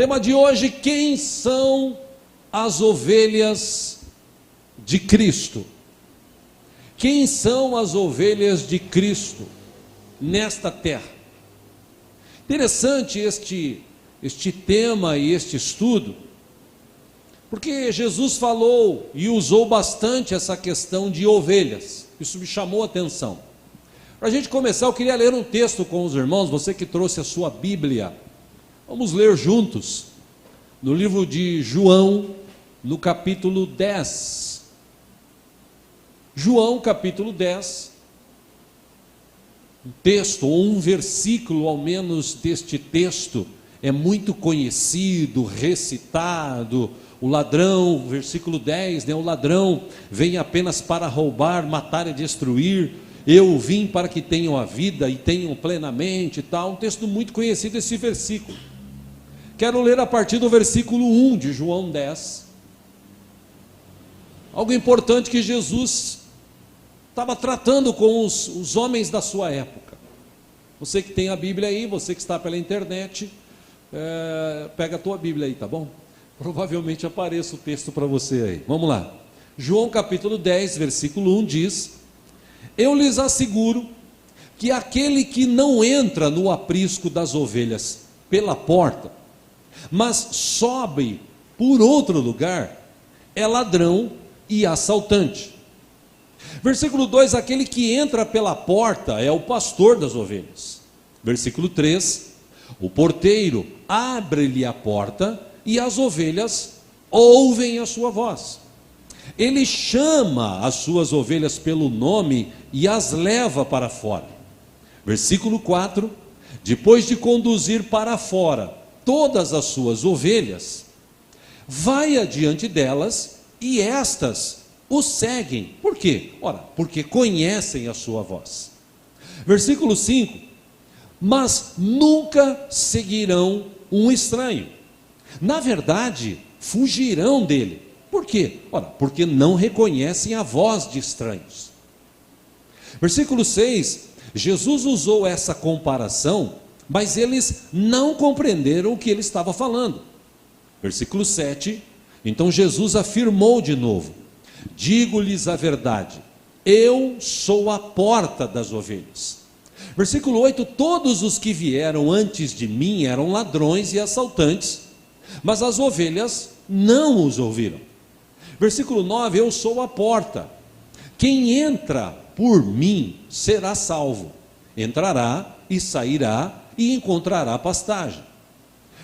Tema de hoje: quem são as ovelhas de Cristo? Quem são as ovelhas de Cristo nesta terra? Interessante este tema e este estudo, porque Jesus falou e usou bastante essa questão de ovelhas. Isso me chamou a atenção. Para a gente começar, eu queria ler um texto com os irmãos, você que trouxe a sua Bíblia. Vamos ler juntos, no livro de João, no capítulo 10. João, capítulo 10. Um texto, ou um versículo ao menos deste texto, é muito conhecido, recitado. O ladrão, versículo 10, o ladrão vem apenas para roubar, matar e destruir. Eu vim para que tenham a vida e tenham plenamente e tal. Um texto muito conhecido, esse versículo. Quero ler a partir do versículo 1 de João 10. Algo importante que Jesus estava tratando com os homens da sua época. Você que tem a Bíblia aí, você que está pela internet, pega a tua Bíblia aí, tá bom? Provavelmente apareça o texto para você aí. Vamos lá. João capítulo 10, versículo 1 diz: eu lhes asseguro que aquele que não entra no aprisco das ovelhas pela porta, mas sobe por outro lugar, é ladrão e assaltante. Versículo 2, aquele que entra pela porta é o pastor das ovelhas. Versículo 3, o porteiro abre-lhe a porta e as ovelhas ouvem a sua voz. Ele chama as suas ovelhas pelo nome e as leva para fora. Versículo 4, depois de conduzir para fora todas as suas ovelhas, vai adiante delas e estas o seguem. Por quê? Ora, porque conhecem a sua voz. Versículo 5, mas nunca seguirão um estranho. Na verdade, fugirão dele. Por quê? Ora, porque não reconhecem a voz de estranhos. Versículo 6, Jesus usou essa comparação, mas eles não compreenderam o que ele estava falando. Versículo 7, então Jesus afirmou de novo: digo-lhes a verdade, eu sou a porta das ovelhas. Versículo 8, todos os que vieram antes de mim eram ladrões e assaltantes, mas as ovelhas não os ouviram. Versículo 9, eu sou a porta, quem entra por mim será salvo, entrará e sairá e encontrará pastagem.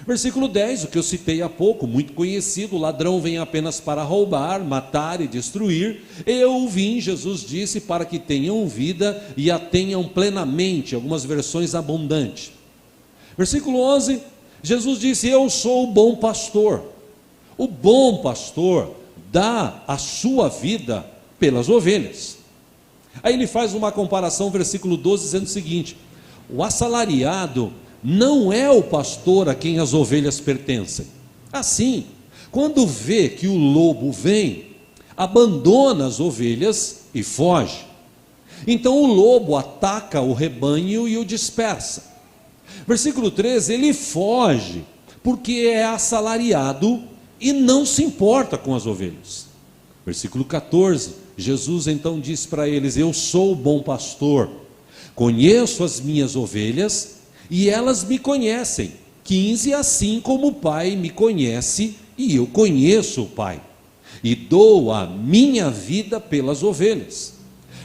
Versículo 10, o que eu citei há pouco, muito conhecido: o ladrão vem apenas para roubar, matar e destruir. Eu vim, Jesus disse, para que tenham vida e a tenham plenamente, algumas versões abundante. Versículo 11, Jesus disse: eu sou o bom pastor. O bom pastor dá a sua vida pelas ovelhas. Aí ele faz uma comparação, versículo 12, dizendo o seguinte: o assalariado não é o pastor a quem as ovelhas pertencem. Assim, quando vê que o lobo vem, abandona as ovelhas e foge. Então o lobo ataca o rebanho e o dispersa. Versículo 13, ele foge porque é assalariado e não se importa com as ovelhas. Versículo 14, Jesus então diz para eles: eu sou o bom pastor, conheço as minhas ovelhas e elas me conhecem. 15, assim como o Pai me conhece e eu conheço o Pai, e dou a minha vida pelas ovelhas.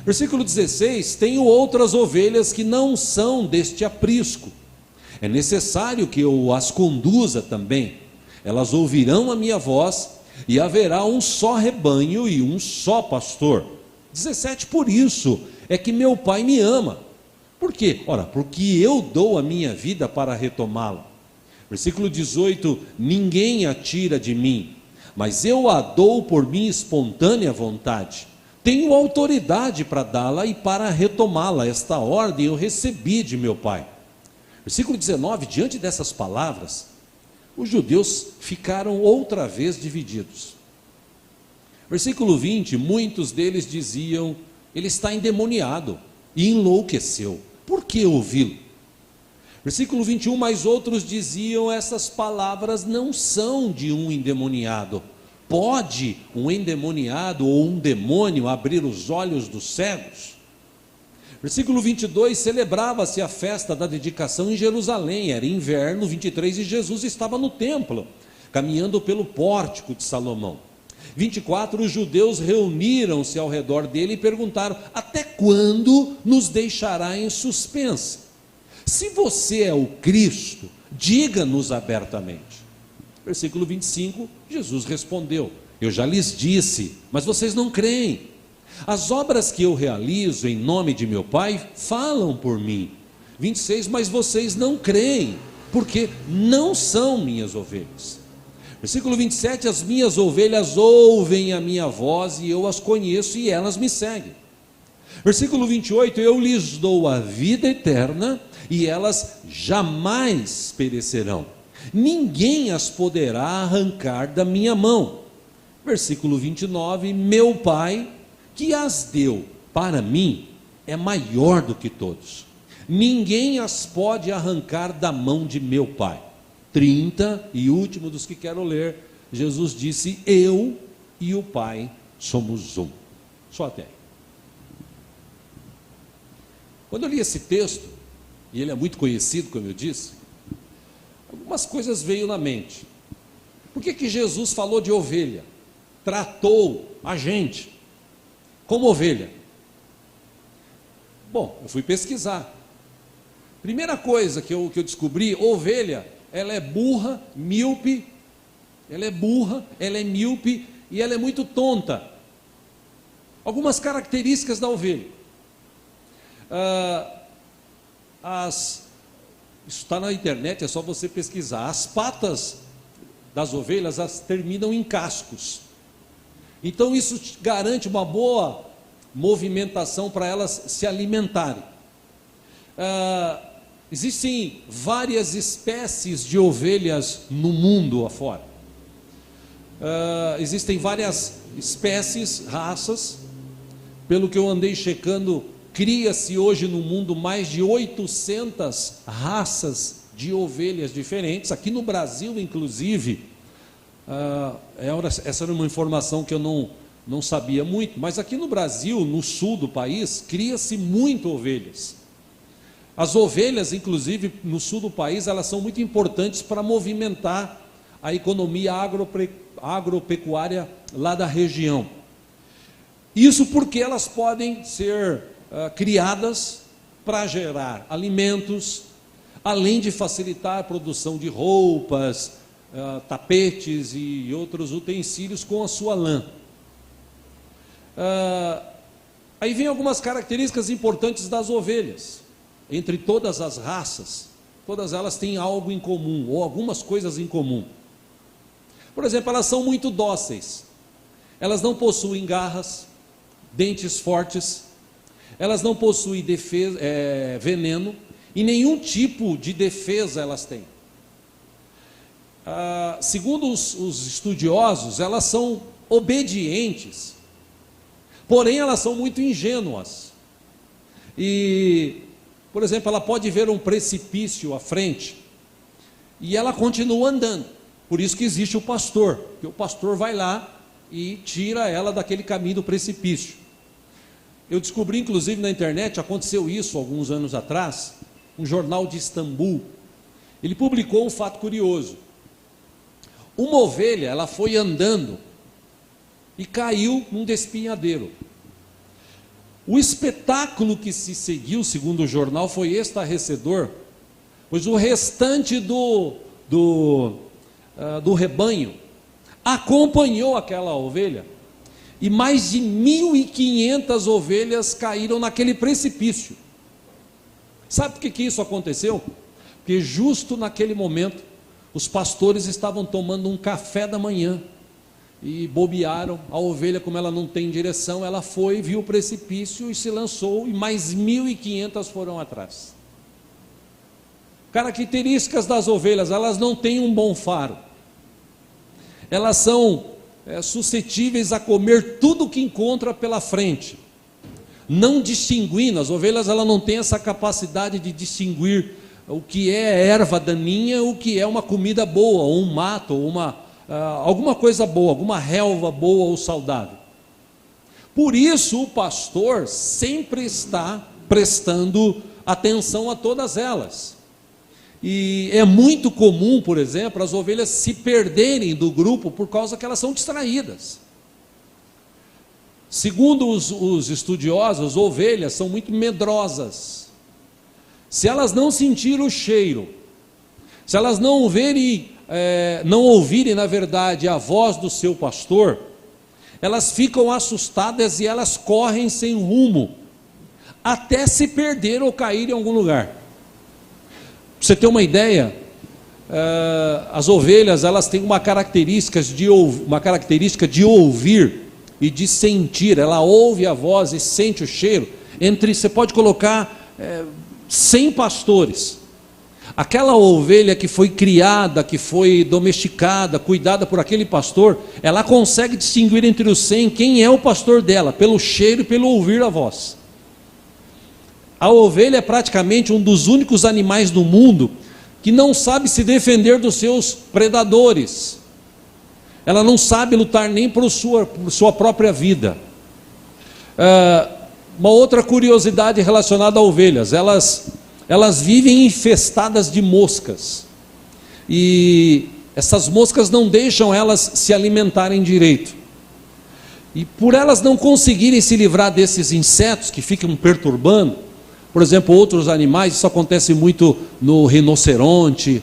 Versículo 16, tenho outras ovelhas que não são deste aprisco, é necessário que eu as conduza também, elas ouvirão a minha voz, e haverá um só rebanho e um só pastor. 17, por isso é que meu Pai me ama. Por quê? Ora, porque eu dou a minha vida para retomá-la. Versículo 18, ninguém a tira de mim, mas eu a dou por minha espontânea vontade. Tenho autoridade para dá-la e para retomá-la. Esta ordem eu recebi de meu Pai. Versículo 19, diante dessas palavras, os judeus ficaram outra vez divididos. Versículo 20, muitos deles diziam: ele está endemoniado e enlouqueceu, por que ouvi-lo? Versículo 21, mas outros diziam: essas palavras não são de um endemoniado. Pode um endemoniado ou um demônio abrir os olhos dos cegos? Versículo 22, celebrava-se a festa da dedicação em Jerusalém, era inverno, 23, e Jesus estava no templo, caminhando pelo pórtico de Salomão. 24, os judeus reuniram-se ao redor dele e perguntaram: até quando nos deixará em suspense? Se você é o Cristo, diga-nos abertamente. Versículo 25, Jesus respondeu: eu já lhes disse, mas vocês não creem. As obras que eu realizo em nome de meu Pai falam por mim. 26, mas vocês não creem, porque não são minhas ovelhas. Versículo 27, as minhas ovelhas ouvem a minha voz e eu as conheço e elas me seguem. Versículo 28, eu lhes dou a vida eterna e elas jamais perecerão. Ninguém as poderá arrancar da minha mão. Versículo 29, meu Pai, que as deu para mim, é maior do que todos. Ninguém as pode arrancar da mão de meu Pai. 30, e último dos que quero ler, Jesus disse: eu e o Pai somos um. Só até aí. Quando eu li esse texto, e ele é muito conhecido, como eu disse, algumas coisas veio na mente. Por que Jesus falou de ovelha? Tratou a gente como ovelha. Bom, eu fui pesquisar. Primeira coisa que eu descobri: ovelha, ela é burra, míope, ela é míope e ela é muito tonta. Algumas características da ovelha. Isso está na internet, é só você pesquisar. As patas das ovelhas, elas terminam em cascos. Então isso garante uma boa movimentação para elas se alimentarem. Existem várias espécies de ovelhas no mundo afora. Existem várias espécies, raças. Pelo que eu andei checando, cria-se hoje no mundo mais de 800 raças de ovelhas diferentes. Aqui no Brasil, inclusive, essa era uma informação que eu não sabia muito, mas aqui no Brasil, no sul do país, cria-se muito ovelhas. As ovelhas, inclusive, no sul do país, elas são muito importantes para movimentar a economia agropecuária lá da região. Isso porque elas podem ser criadas para gerar alimentos, além de facilitar a produção de roupas, tapetes e outros utensílios com a sua lã. Aí vem algumas características importantes das ovelhas. Entre todas as raças, todas elas têm algo em comum, ou algumas coisas em comum. Por exemplo, elas são muito dóceis. Elas não possuem garras, dentes fortes. Elas não possuem veneno, e nenhum tipo de defesa elas têm. Segundo os estudiosos, elas são obedientes, porém elas são muito ingênuas. E, por exemplo, ela pode ver um precipício à frente e ela continua andando. Por isso que existe o pastor, que o pastor vai lá e tira ela daquele caminho do precipício. Eu descobri, inclusive, na internet, aconteceu isso alguns anos atrás, um jornal de Istambul, ele publicou um fato curioso. Uma ovelha, ela foi andando e caiu num despenhadeiro. O espetáculo que se seguiu, segundo o jornal, foi estarrecedor, pois o restante do rebanho acompanhou aquela ovelha, e mais de 1.500 ovelhas caíram naquele precipício. Sabe por que isso aconteceu? Porque justo naquele momento, os pastores estavam tomando um café da manhã, e bobearam. A ovelha, como ela não tem direção, ela foi, viu o precipício e se lançou, e mais 1.500 foram atrás. Características das ovelhas: elas não têm um bom faro, elas são suscetíveis a comer tudo que encontra pela frente, não distinguindo. As ovelhas, ela não tem essa capacidade de distinguir o que é erva daninha, o que é uma comida boa, ou um mato, ou alguma coisa boa, alguma relva boa ou saudável. Por isso o pastor sempre está prestando atenção a todas elas. E é muito comum, por exemplo, as ovelhas se perderem do grupo por causa que elas são distraídas. Segundo os estudiosos, as ovelhas são muito medrosas. Se elas não sentirem o cheiro, se elas não ouvirem, na verdade, a voz do seu pastor, elas ficam assustadas e elas correm sem rumo, até se perder ou cair em algum lugar. Para você ter uma ideia, as ovelhas elas têm uma característica de ouvir e de sentir. Ela ouve a voz e sente o cheiro. Você pode colocar 100 pastores. Aquela ovelha que foi criada, que foi domesticada, cuidada por aquele pastor, ela consegue distinguir entre os 100 quem é o pastor dela, pelo cheiro e pelo ouvir a voz. A ovelha é praticamente um dos únicos animais do mundo que não sabe se defender dos seus predadores. Ela não sabe lutar nem por sua própria vida. Uma outra curiosidade relacionada a ovelhas, elas vivem infestadas de moscas, e essas moscas não deixam elas se alimentarem direito, e por elas não conseguirem se livrar desses insetos que ficam perturbando, por exemplo, outros animais, isso acontece muito no rinoceronte,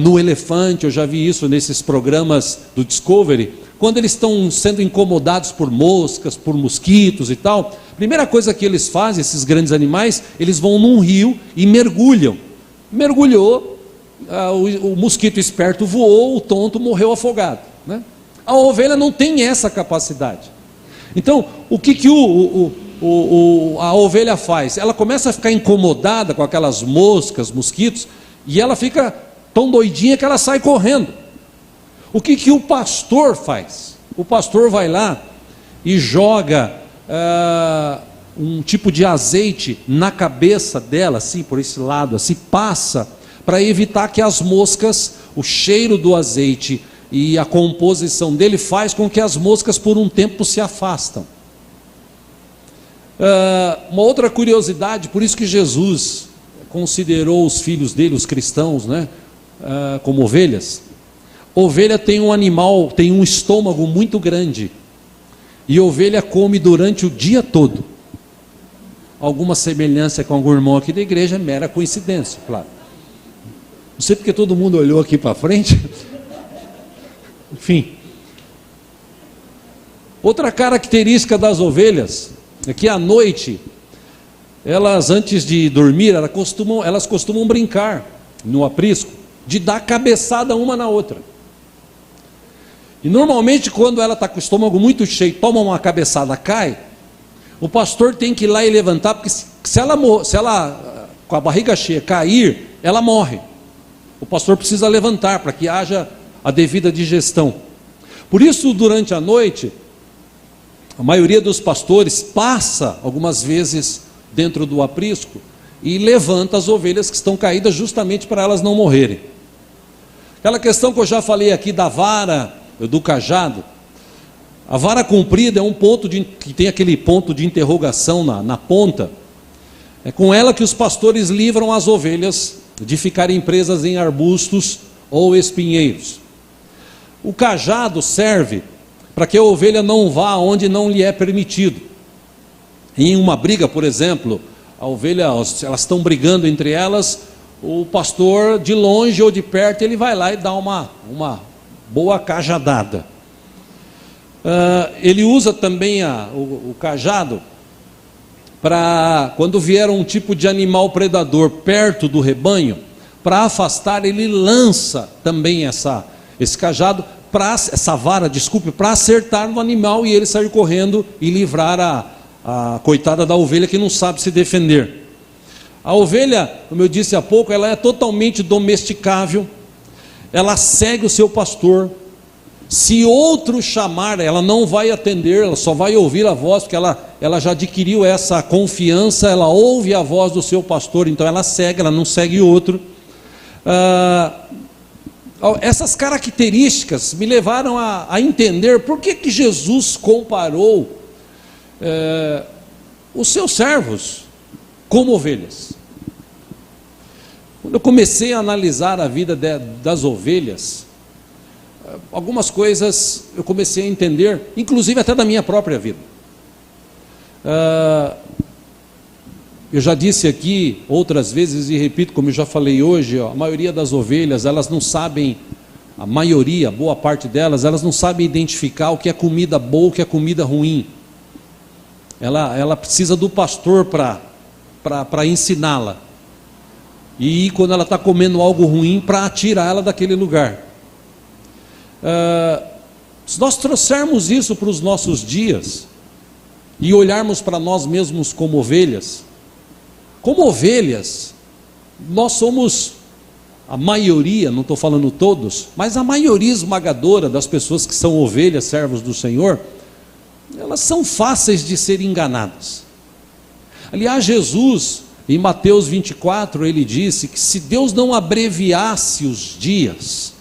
no elefante, eu já vi isso nesses programas do Discovery, quando eles estão sendo incomodados por moscas, por mosquitos e tal, a primeira coisa que eles fazem, esses grandes animais, eles vão num rio e mergulham. Mergulhou, o mosquito esperto voou, o tonto morreu afogado, né? A ovelha não tem essa capacidade. Então, o que a ovelha faz? Ela começa a ficar incomodada com aquelas moscas, mosquitos, e ela fica tão doidinha que ela sai correndo. O que o pastor faz? O pastor vai lá e joga um tipo de azeite na cabeça dela, assim, por esse lado, assim, passa, para evitar que as moscas, o cheiro do azeite e a composição dele faz com que as moscas por um tempo se afastam. Uma outra curiosidade, por isso que Jesus considerou os filhos dele, os cristãos, né, como ovelhas. Ovelha tem um estômago muito grande, e ovelha come durante o dia todo. Alguma semelhança com algum irmão aqui da igreja é mera coincidência, claro. Não sei porque todo mundo olhou aqui para frente. Enfim. Outra característica das ovelhas é que à noite, elas antes de dormir, elas costumam brincar no aprisco, de dar cabeçada uma na outra. E normalmente quando ela está com o estômago muito cheio, toma uma cabeçada, cai, o pastor tem que ir lá e levantar, porque se ela com a barriga cheia cair, ela morre. O pastor precisa levantar para que haja a devida digestão. Por isso, durante a noite, a maioria dos pastores passa algumas vezes dentro do aprisco e levanta as ovelhas que estão caídas, justamente para elas não morrerem. Aquela questão que eu já falei aqui da vara, do cajado, a vara comprida é um ponto que tem aquele ponto de interrogação na ponta. É com ela que os pastores livram as ovelhas de ficarem presas em arbustos ou espinheiros. O cajado serve para que a ovelha não vá onde não lhe é permitido. Em uma briga, por exemplo, elas estão brigando entre elas, o pastor de longe ou de perto, ele vai lá e dá uma boa cajadada. Ele usa também o cajado para, quando vier um tipo de animal predador perto do rebanho, para afastar, ele lança também esse cajado, essa vara, para acertar no animal e ele sair correndo e livrar a coitada da ovelha que não sabe se defender. A ovelha, como eu disse há pouco, ela é totalmente domesticável, ela segue o seu pastor. Se outro chamar, ela não vai atender, ela só vai ouvir a voz, porque ela já adquiriu essa confiança, ela ouve a voz do seu pastor, então ela segue, ela não segue outro. Essas características me levaram a entender por que Jesus comparou os seus servos como ovelhas. Quando eu comecei a analisar a vida das ovelhas, algumas coisas eu comecei a entender, inclusive até da minha própria vida. Eu já disse aqui outras vezes e repito, como eu já falei hoje, a maioria das ovelhas, elas não sabem, a maioria, boa parte delas, elas não sabem identificar o que é comida boa, o que é comida ruim. Ela precisa do pastor para ensiná-la. E quando ela está comendo algo ruim, para tirar ela daquele lugar. Se nós trouxermos isso para os nossos dias e olharmos para nós mesmos como ovelhas, nós somos a maioria, não estou falando todos, mas a maioria esmagadora das pessoas que são ovelhas, servos do Senhor, elas são fáceis de ser enganadas. Aliás, Jesus, em Mateus 24, ele disse que se Deus não abreviasse os dias,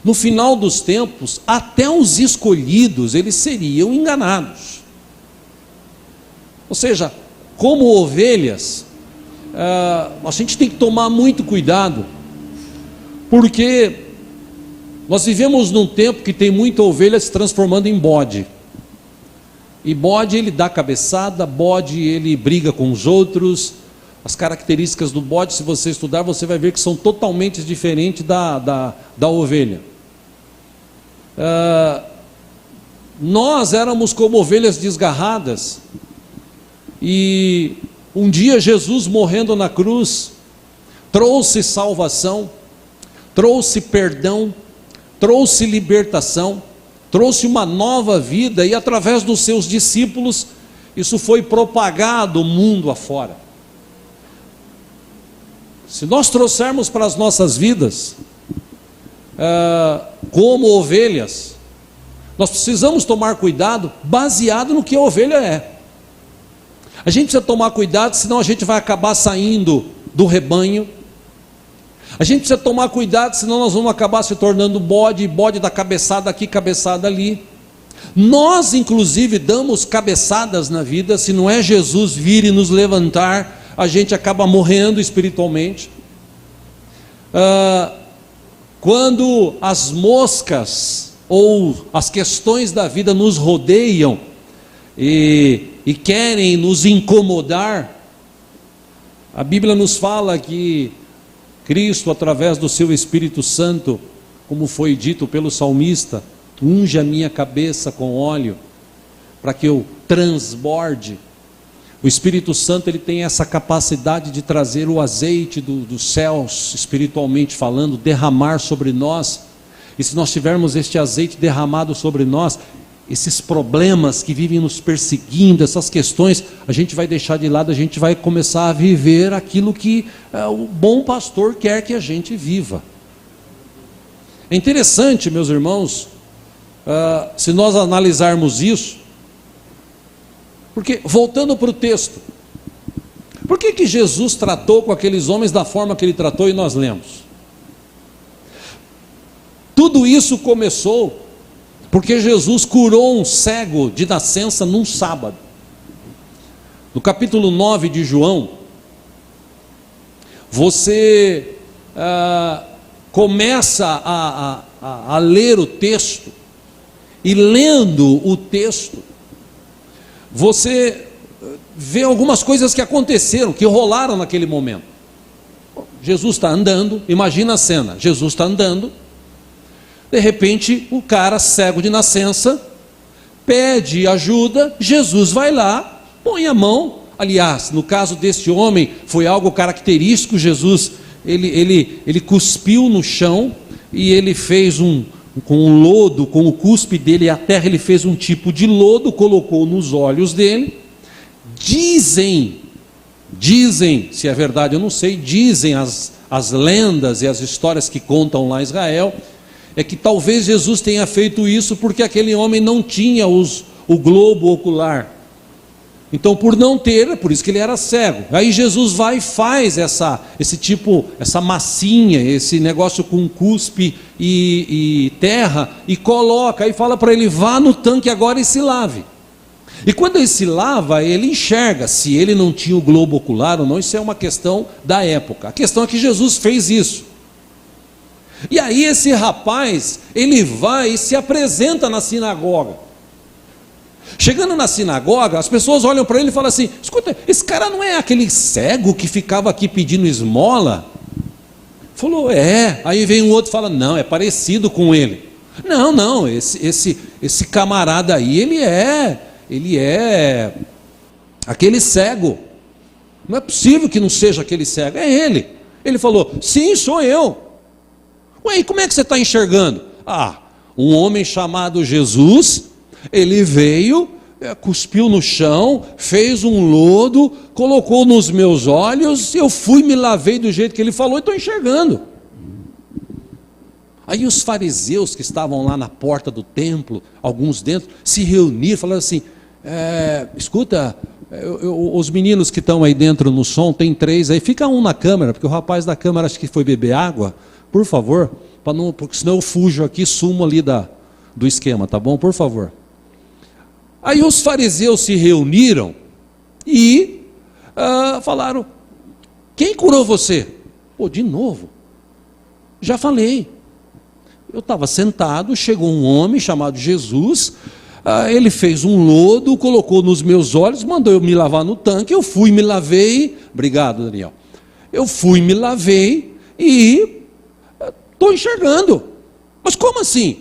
no final dos tempos, até os escolhidos, eles seriam enganados. Ou seja, como ovelhas, a gente tem que tomar muito cuidado, porque nós vivemos num tempo que tem muita ovelha se transformando em bode. E bode, ele dá cabeçada, bode, ele briga com os outros. As características do bode, se você estudar, você vai ver que são totalmente diferentes da ovelha. Nós éramos como ovelhas desgarradas, e um dia Jesus, morrendo na cruz, trouxe salvação, trouxe perdão, trouxe libertação, trouxe uma nova vida, e através dos seus discípulos, isso foi propagado mundo afora. Se nós trouxermos para as nossas vidas, como ovelhas, nós precisamos tomar cuidado, baseado no que a ovelha é. A gente precisa tomar cuidado, senão a gente vai acabar saindo do rebanho. A gente precisa tomar cuidado, senão nós vamos acabar se tornando bode da cabeçada aqui, cabeçada ali. Nós, inclusive, damos cabeçadas na vida. Se não é Jesus vir e nos levantar, a gente acaba morrendo espiritualmente. Quando as moscas ou as questões da vida nos rodeiam e querem nos incomodar, a Bíblia nos fala que Cristo, através do seu Espírito Santo, como foi dito pelo salmista, unge a minha cabeça com óleo, para que eu transborde. O Espírito Santo, ele tem essa capacidade de trazer o azeite dos céus, espiritualmente falando, derramar sobre nós. E se nós tivermos este azeite derramado sobre nós, esses problemas que vivem nos perseguindo, essas questões, a gente vai deixar de lado, a gente vai começar a viver aquilo que o bom pastor quer que a gente viva. É interessante, meus irmãos, se nós analisarmos isso, porque, voltando para o texto, por que Jesus tratou com aqueles homens da forma que ele tratou e nós lemos? Tudo isso começou porque Jesus curou um cego de nascença num sábado. No capítulo 9 de João, você começa a ler o texto, e lendo o texto, você vê algumas coisas que aconteceram, que rolaram naquele momento. Jesus está andando, imagina a cena, Jesus está andando, de repente o cara cego de nascença pede ajuda, Jesus vai lá, põe a mão. Aliás, no caso desse homem, foi algo característico. Jesus, ele cuspiu no chão, e ele fez com o lodo, com o cuspe dele, a terra, ele fez um tipo de lodo, colocou nos olhos dele. Dizem, se é verdade eu não sei, dizem as lendas e as histórias que contam lá em Israel, é que talvez Jesus tenha feito isso porque aquele homem não tinha o globo ocular. Então, por não ter, é por isso que ele era cego. Aí Jesus vai e faz essa massinha, esse negócio com cuspe e terra, e coloca, aí fala para ele, vá no tanque agora e se lave. E quando ele se lava, ele enxerga. Se ele não tinha o globo ocular ou não, isso é uma questão da época. A questão é que Jesus fez isso. E aí esse rapaz, ele vai e se apresenta na sinagoga. Chegando na sinagoga, as pessoas olham para ele e falam assim, escuta, esse cara não é aquele cego que ficava aqui pedindo esmola? Falou, é. Aí vem um outro e fala, não, é parecido com ele. Não, esse camarada aí, ele é aquele cego. Não é possível que não seja aquele cego, é ele. Ele falou, sim, sou eu. Ué, e como é que você está enxergando? Um homem chamado Jesus, ele veio, cuspiu no chão, fez um lodo, colocou nos meus olhos, eu fui, me lavei do jeito que ele falou e estou enxergando. Aí os fariseus que estavam lá na porta do templo, alguns dentro, se reuniram, falaram assim, escuta, os meninos que estão aí dentro no som, tem 3 aí, fica um na câmera, porque o rapaz da câmera acho que foi beber água, por favor, porque senão eu fujo aqui, sumo ali do esquema, tá bom? Por favor. Aí os fariseus se reuniram e falaram, quem curou você? Pô, de novo, já falei, eu estava sentado, chegou um homem chamado Jesus, ele fez um lodo, colocou nos meus olhos, mandou eu me lavar no tanque, eu fui, me lavei, obrigado Daniel, eu fui, me lavei e estou enxergando. Mas como assim?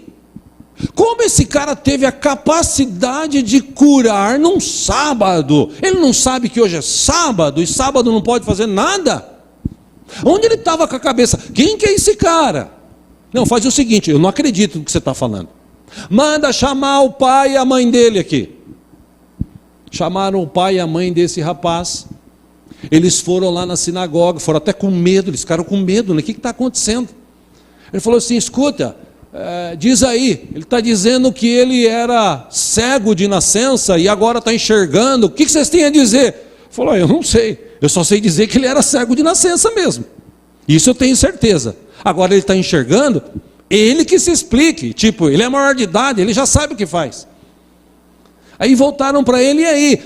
Como esse cara teve a capacidade de curar num sábado? Ele não sabe que hoje é sábado e sábado não pode fazer nada? Onde ele estava com a cabeça? Quem que é esse cara? Não, faz o seguinte, eu não acredito no que você está falando. Manda chamar o pai e a mãe dele aqui. Chamaram o pai e a mãe desse rapaz. Eles foram lá na sinagoga, foram até com medo, eles ficaram com medo, né? O que está acontecendo? Ele falou assim, escuta, diz aí, ele está dizendo que ele era cego de nascença e agora está enxergando, o que vocês têm a dizer? Falou, eu não sei, eu só sei dizer que ele era cego de nascença mesmo, isso eu tenho certeza. Agora ele está enxergando, ele que se explique, tipo, ele é maior de idade, ele já sabe o que faz. Aí voltaram para ele, e aí?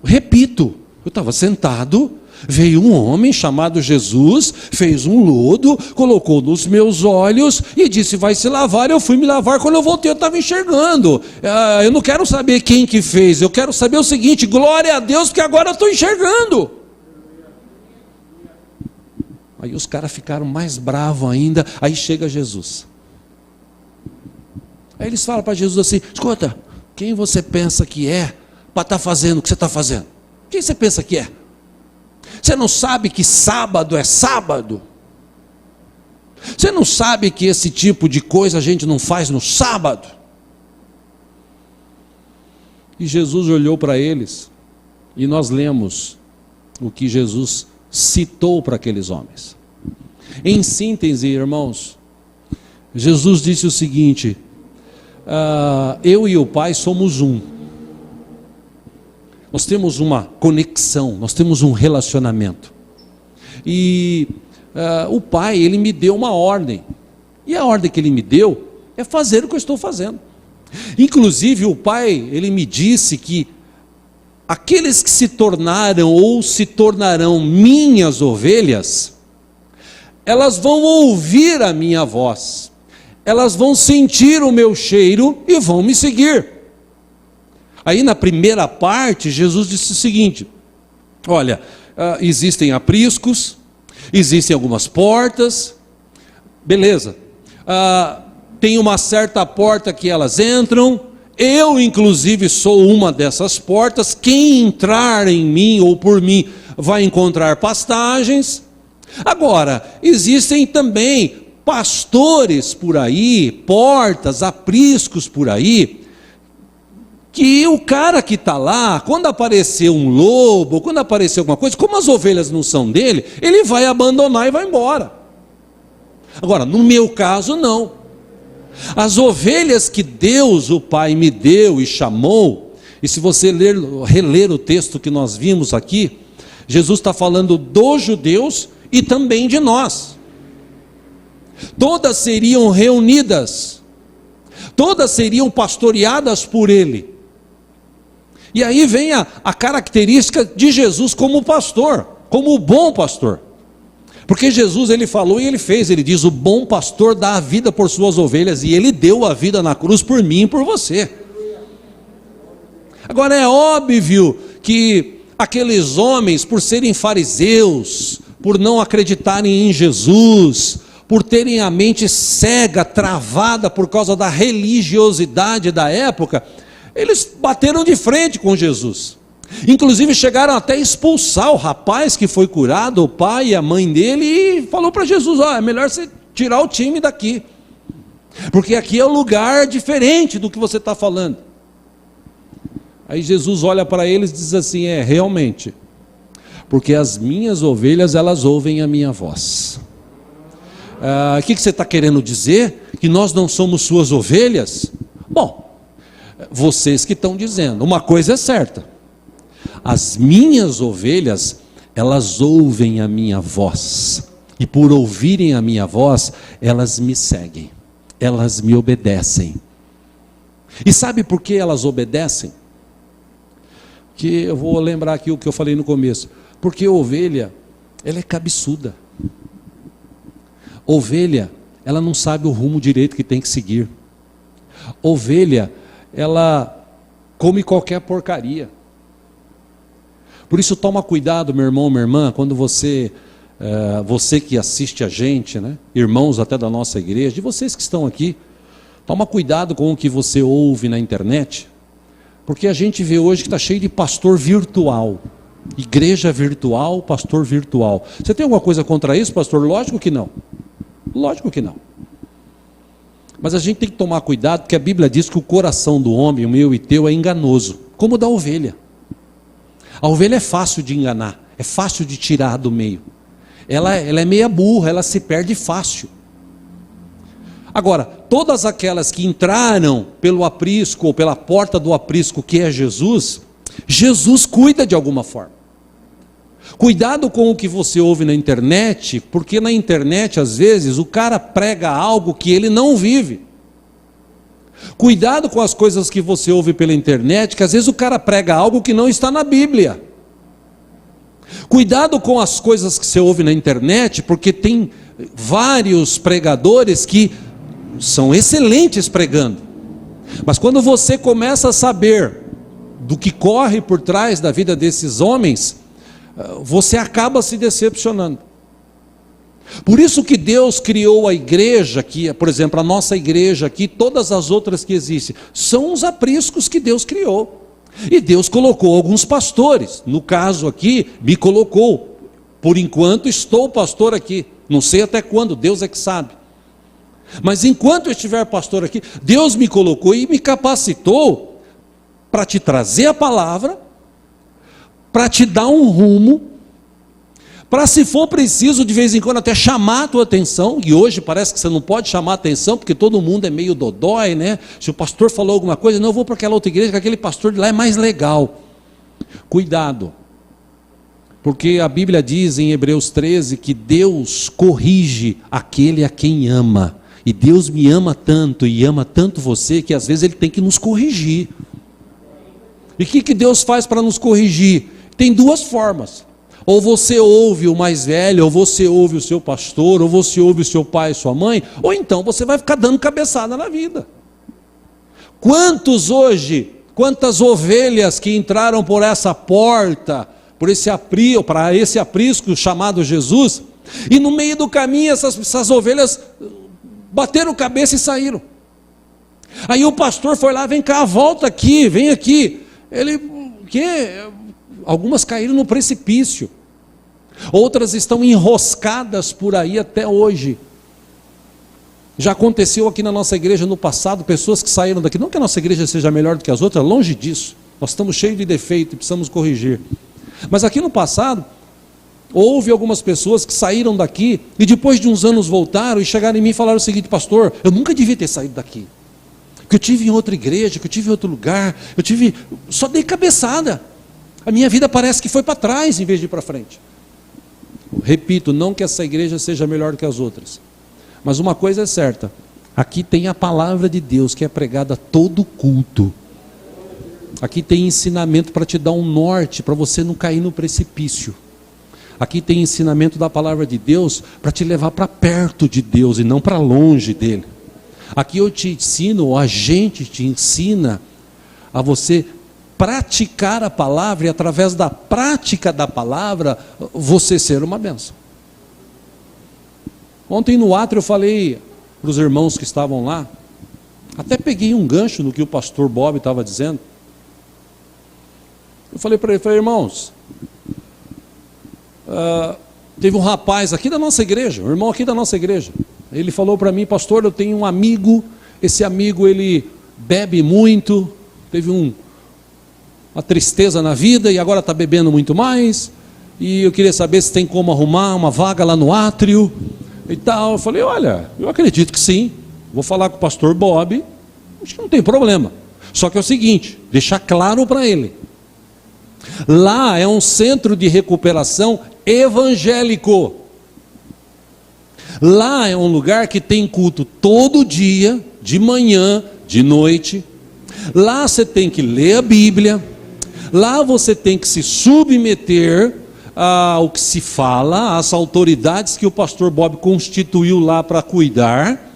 Repito, eu estava sentado, veio um homem chamado Jesus, fez um lodo, colocou nos meus olhos e disse, vai se lavar. Eu fui me lavar, quando eu voltei eu estava enxergando. Eu não quero saber quem que fez, eu quero saber o seguinte, glória a Deus, porque agora eu estou enxergando. Aí os caras ficaram mais bravos ainda, aí chega Jesus. Aí eles falam para Jesus assim, escuta, quem você pensa que é para estar fazendo o que você está fazendo? Quem você pensa que é? Você não sabe que sábado é sábado? Você não sabe que esse tipo de coisa a gente não faz no sábado? E Jesus olhou para eles, e nós lemos o que Jesus citou para aqueles homens. Em síntese, irmãos, Jesus disse o seguinte, eu e o Pai somos um. Nós temos uma conexão, nós temos um relacionamento. E o Pai, Ele me deu uma ordem. E a ordem que Ele me deu é fazer o que eu estou fazendo. Inclusive o Pai, Ele me disse que aqueles que se tornaram ou se tornarão minhas ovelhas, elas vão ouvir a minha voz, elas vão sentir o meu cheiro e vão me seguir. Aí na primeira parte, Jesus disse o seguinte, olha, existem apriscos, existem algumas portas, beleza, tem uma certa porta que elas entram, eu inclusive sou uma dessas portas, quem entrar em mim ou por mim vai encontrar pastagens. Agora, existem também pastores por aí, portas, apriscos por aí, que o cara que está lá, quando aparecer um lobo, quando aparecer alguma coisa, como as ovelhas não são dele, ele vai abandonar e vai embora. Agora, no meu caso, não. As ovelhas que Deus, o Pai, me deu e chamou, E se você reler o texto que nós vimos aqui, Jesus está falando dos judeus e também de nós. Todas seriam reunidas, todas seriam pastoreadas por Ele. E aí vem a característica de Jesus como pastor, como o bom pastor. Porque Jesus, ele falou e ele fez, ele diz: o bom pastor dá a vida por suas ovelhas, e ele deu a vida na cruz por mim e por você. Agora é óbvio que aqueles homens, por serem fariseus, por não acreditarem em Jesus, por terem a mente cega, travada por causa da religiosidade da época, eles bateram de frente com Jesus. Inclusive chegaram até a expulsar o rapaz que foi curado, o pai e a mãe dele, e falou para Jesus: é melhor você tirar o time daqui, porque aqui é um lugar diferente do que você está falando. Aí Jesus olha para eles e diz assim: realmente, porque as minhas ovelhas, elas ouvem a minha voz. O que você está querendo dizer? Que nós não somos suas ovelhas? Bom, vocês que estão dizendo. Uma coisa é certa: as minhas ovelhas, elas ouvem a minha voz, e por ouvirem a minha voz, elas me seguem, elas me obedecem. E sabe por que elas obedecem? Que eu vou lembrar aqui o que eu falei no começo. Porque a ovelha, ela é cabeçuda. Ovelha, ela não sabe o rumo direito que tem que seguir. Ovelha, ela come qualquer porcaria. Por isso toma cuidado, meu irmão, minha irmã, quando você que assiste a gente, né? Irmãos até da nossa igreja, de vocês que estão aqui, toma cuidado com o que você ouve na internet, porque a gente vê hoje que está cheio de pastor virtual, igreja virtual, pastor virtual. Você tem alguma coisa contra isso, pastor? Lógico que não. Lógico que não. Mas a gente tem que tomar cuidado, porque a Bíblia diz que o coração do homem, o meu e teu, é enganoso, como o da ovelha. A ovelha é fácil de enganar, é fácil de tirar do meio. Ela é meia burra, ela se perde fácil. Agora, todas aquelas que entraram pelo aprisco, ou pela porta do aprisco, que é Jesus, Jesus cuida de alguma forma. Cuidado com o que você ouve na internet, porque na internet, às vezes, o cara prega algo que ele não vive. Cuidado com as coisas que você ouve pela internet, que às vezes o cara prega algo que não está na Bíblia. Cuidado com as coisas que você ouve na internet, porque tem vários pregadores que são excelentes pregando. Mas quando você começa a saber do que corre por trás da vida desses homens, você acaba se decepcionando. Por isso que Deus criou a igreja aqui, por exemplo, a nossa igreja aqui, todas as outras que existem, são os apriscos que Deus criou. E Deus colocou alguns pastores, no caso aqui, me colocou. Por enquanto estou pastor aqui, não sei até quando, Deus é que sabe. Mas enquanto eu estiver pastor aqui, Deus me colocou e me capacitou para te trazer a palavra, para te dar um rumo, para, se for preciso, de vez em quando até chamar a tua atenção. E hoje parece que você não pode chamar a atenção, porque todo mundo é meio dodói, né? Se o pastor falou alguma coisa, não, eu vou para aquela outra igreja, que aquele pastor de lá é mais legal. Cuidado, porque a Bíblia diz em Hebreus 13 que Deus corrige aquele a quem ama. E Deus me ama tanto e ama tanto você, que às vezes Ele tem que nos corrigir. E o que Deus faz para nos corrigir? Tem duas formas. Ou você ouve o mais velho, ou você ouve o seu pastor, ou você ouve o seu pai e sua mãe, ou então você vai ficar dando cabeçada na vida. Quantas ovelhas que entraram por essa porta, para esse aprisco chamado Jesus, e no meio do caminho essas ovelhas bateram cabeça e saíram. Aí o pastor foi lá: vem cá, volta aqui, vem aqui. Algumas caíram no precipício, outras estão enroscadas por aí até hoje. Já aconteceu aqui na nossa igreja no passado, pessoas que saíram daqui, não que a nossa igreja seja melhor do que as outras, longe disso, nós estamos cheios de defeito e precisamos corrigir. Mas aqui no passado, houve algumas pessoas que saíram daqui e depois de uns anos voltaram e chegaram em mim e falaram o seguinte: pastor, eu nunca devia ter saído daqui, que eu tive em outra igreja, que eu tive em outro lugar, só dei cabeçada. A minha vida parece que foi para trás em vez de ir para frente. Repito, não que essa igreja seja melhor que as outras, mas uma coisa é certa: aqui tem a palavra de Deus que é pregada todo culto. Aqui tem ensinamento para te dar um norte, para você não cair no precipício. Aqui tem ensinamento da palavra de Deus para te levar para perto de Deus e não para longe dele. Aqui eu te ensino, ou a gente te ensina a você praticar a palavra, e através da prática da palavra, você ser uma bênção. Ontem no átrio eu falei para os irmãos que estavam lá, até peguei um gancho no que o pastor Bob estava dizendo. Eu falei para ele, irmãos, teve um rapaz aqui da nossa igreja, um irmão aqui da nossa igreja, ele falou para mim, pastor, eu tenho um amigo, esse amigo ele bebe muito, teve uma tristeza na vida e agora está bebendo muito mais, e eu queria saber se tem como arrumar uma vaga lá no átrio e tal. Eu falei, olha, eu acredito que sim, vou falar com o pastor Bob, acho que não tem problema, só que é o seguinte, deixar claro para ele, lá é um centro de recuperação evangélico, lá é um lugar que tem culto todo dia, de manhã, de noite, lá você tem que ler a Bíblia, lá você tem que se submeter ao que se fala, às autoridades que o pastor Bob constituiu lá para cuidar.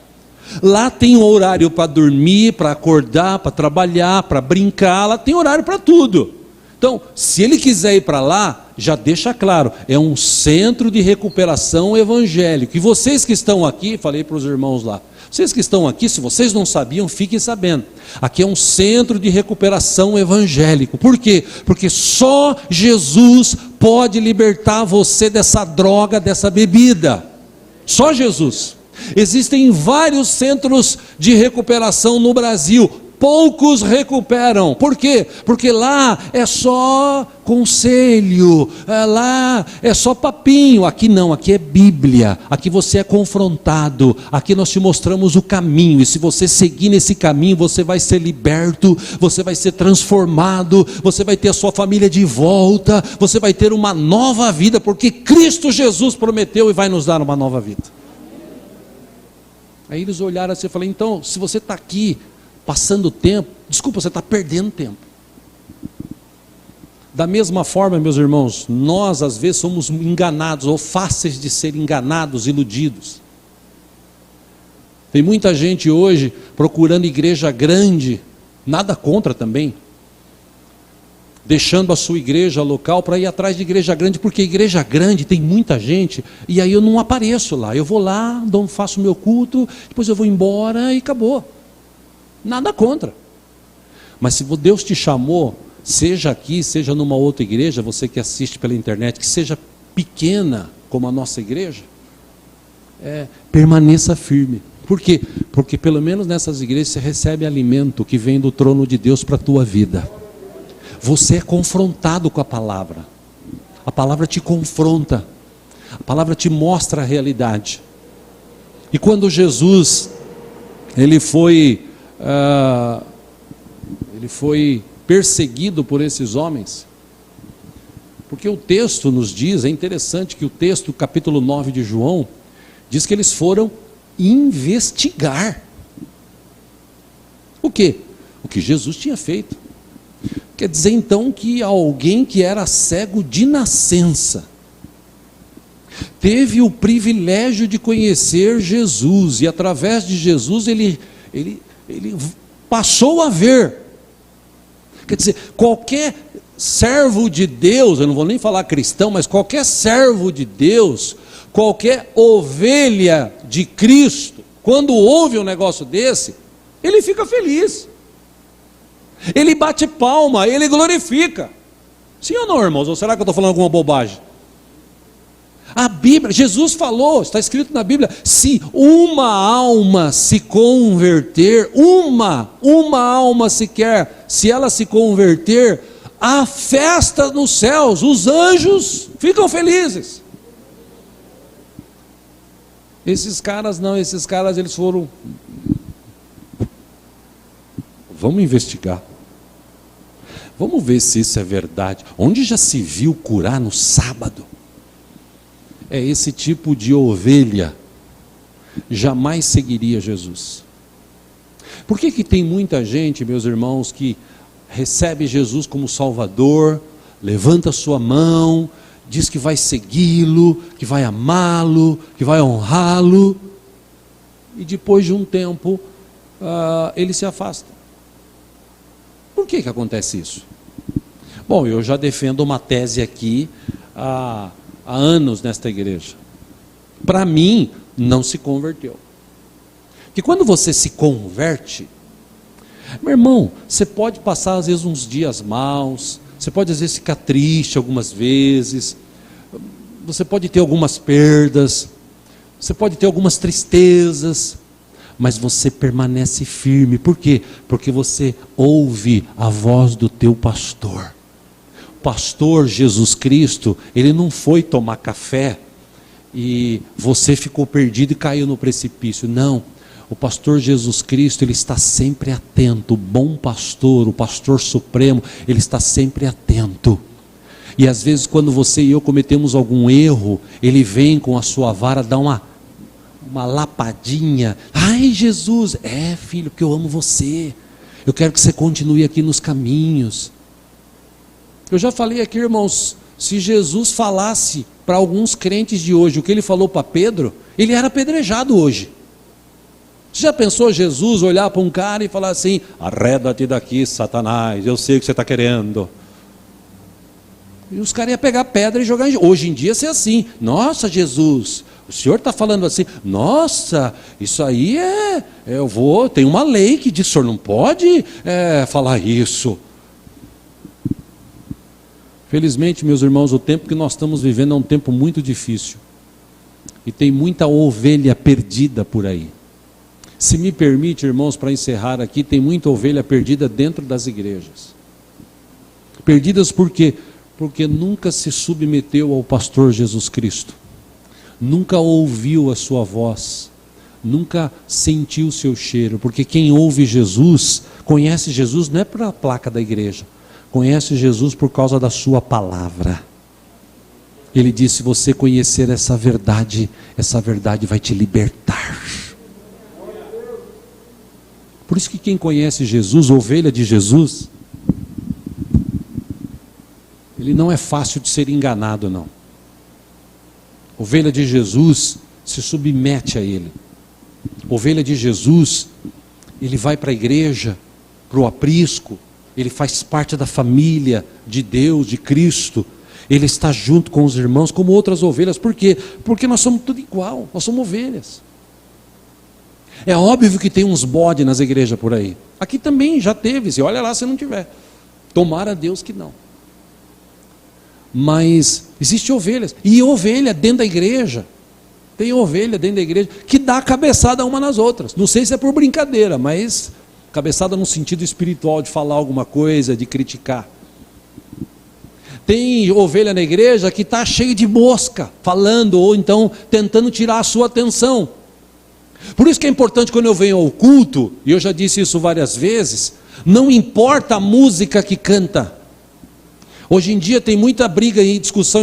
Lá tem horário para dormir, para acordar, para trabalhar, para brincar, lá tem horário para tudo. Então, se ele quiser ir para lá, já deixa claro, é um centro de recuperação evangélico. E vocês que estão aqui, falei para os irmãos lá, vocês que estão aqui, se vocês não sabiam, fiquem sabendo. Aqui é um centro de recuperação evangélico. Por quê? Porque só Jesus pode libertar você dessa droga, dessa bebida. Só Jesus. Existem vários centros de recuperação no Brasil. Poucos recuperam. Por quê? Porque lá é só conselho, lá é só papinho. Aqui não, aqui é Bíblia. Aqui você é confrontado. Aqui nós te mostramos o caminho. E se você seguir nesse caminho, você vai ser liberto, você vai ser transformado, você vai ter a sua família de volta, você vai ter uma nova vida, porque Cristo Jesus prometeu e vai nos dar uma nova vida. Aí eles olharam assim e falaram, então, se você está aqui passando tempo, desculpa, você está perdendo tempo. Da mesma forma, meus irmãos, nós às vezes somos enganados, ou fáceis de ser enganados, iludidos. Tem muita gente hoje procurando igreja grande, nada contra também, deixando a sua igreja local para ir atrás de igreja grande, porque igreja grande tem muita gente, e aí eu não apareço lá, eu vou lá, faço o meu culto, depois eu vou embora e acabou. Nada contra. Mas se Deus te chamou, seja aqui, seja numa outra igreja, você que assiste pela internet, que seja pequena como a nossa igreja, permaneça firme. Por quê? Porque pelo menos nessas igrejas você recebe alimento que vem do trono de Deus para a tua vida. Você é confrontado com a palavra te confronta, a palavra te mostra a realidade. E quando Jesus ele foi perseguido por esses homens, porque o texto nos diz, é interessante que o texto, capítulo 9 de João, diz que eles foram investigar o quê? O que Jesus tinha feito. Quer dizer então que alguém que era cego de nascença teve o privilégio de conhecer Jesus, e através de Jesus ele passou a ver. Quer dizer, qualquer servo de Deus, eu não vou nem falar cristão, mas qualquer servo de Deus, qualquer ovelha de Cristo, quando ouve um negócio desse, ele fica feliz, ele bate palma, ele glorifica. Sim ou não, irmãos? Ou será que eu estou falando alguma bobagem? A Bíblia, Jesus falou, está escrito na Bíblia, se uma alma se converter, uma alma sequer, se ela se converter, há festa nos céus, os anjos ficam felizes. Esses caras não, esses caras eles foram Vamos investigar. Vamos ver se isso é verdade. Onde já se viu curar no sábado? É esse tipo de ovelha jamais seguiria Jesus. Por que tem muita gente, meus irmãos, que recebe Jesus como Salvador, levanta sua mão, diz que vai segui-lo, que vai amá-lo, que vai honrá-lo, e depois de um tempo ele se afasta? Por que acontece isso? Bom, eu já defendo uma tese aqui há anos nesta igreja. Para mim, não se converteu. Porque quando você se converte, meu irmão, você pode passar às vezes uns dias maus, você pode às vezes ficar triste algumas vezes, você pode ter algumas perdas, você pode ter algumas tristezas, mas você permanece firme. Por quê? Porque você ouve a voz do teu pastor. O pastor Jesus Cristo, ele não foi tomar café e você ficou perdido e caiu no precipício. Não. O pastor Jesus Cristo, ele está sempre atento. O bom pastor, o pastor supremo, ele está sempre atento. E às vezes quando você e eu cometemos algum erro, ele vem com a sua vara, dá uma lapadinha. Ai, Jesus, filho, porque eu amo você. Eu quero que você continue aqui nos caminhos. Eu já falei aqui, irmãos, se Jesus falasse para alguns crentes de hoje o que ele falou para Pedro, ele era apedrejado hoje. Você já pensou Jesus olhar para um cara e falar assim: arreda-te daqui, Satanás, eu sei o que você está querendo. E os caras iam pegar pedra e jogar em... Hoje em dia é assim: nossa, Jesus, o senhor está falando assim, nossa, isso aí tem uma lei que diz, o senhor não pode falar isso. Felizmente, meus irmãos, o tempo que nós estamos vivendo é um tempo muito difícil. E tem muita ovelha perdida por aí. Se me permite, irmãos, para encerrar aqui, tem muita ovelha perdida dentro das igrejas. Perdidas por quê? Porque nunca se submeteu ao pastor Jesus Cristo. Nunca ouviu a sua voz, nunca sentiu o seu cheiro, porque quem ouve Jesus, conhece Jesus não é pela placa da igreja, conhece Jesus por causa da sua palavra. Ele disse: se você conhecer essa verdade vai te libertar. Por isso que quem conhece Jesus, ovelha de Jesus, ele não é fácil de ser enganado, não. Ovelha de Jesus se submete a ele. Ovelha de Jesus, ele vai para a igreja, para o aprisco, ele faz parte da família de Deus, de Cristo. Ele está junto com os irmãos como outras ovelhas. Por quê? Porque nós somos tudo igual, nós somos ovelhas. É óbvio que tem uns bodes nas igrejas por aí. Aqui também já teve, se olha lá se não tiver. Tomara a Deus que não. Mas existe ovelhas, e ovelha dentro da igreja, tem ovelha dentro da igreja, que dá cabeçada uma nas outras, não sei se é por brincadeira, mas cabeçada no sentido espiritual, de falar alguma coisa, de criticar. Tem ovelha na igreja que está cheia de mosca, falando, ou então tentando tirar a sua atenção. Por isso que é importante quando eu venho ao culto, e eu já disse isso várias vezes, não importa a música que canta. Hoje em dia tem muita briga e discussão,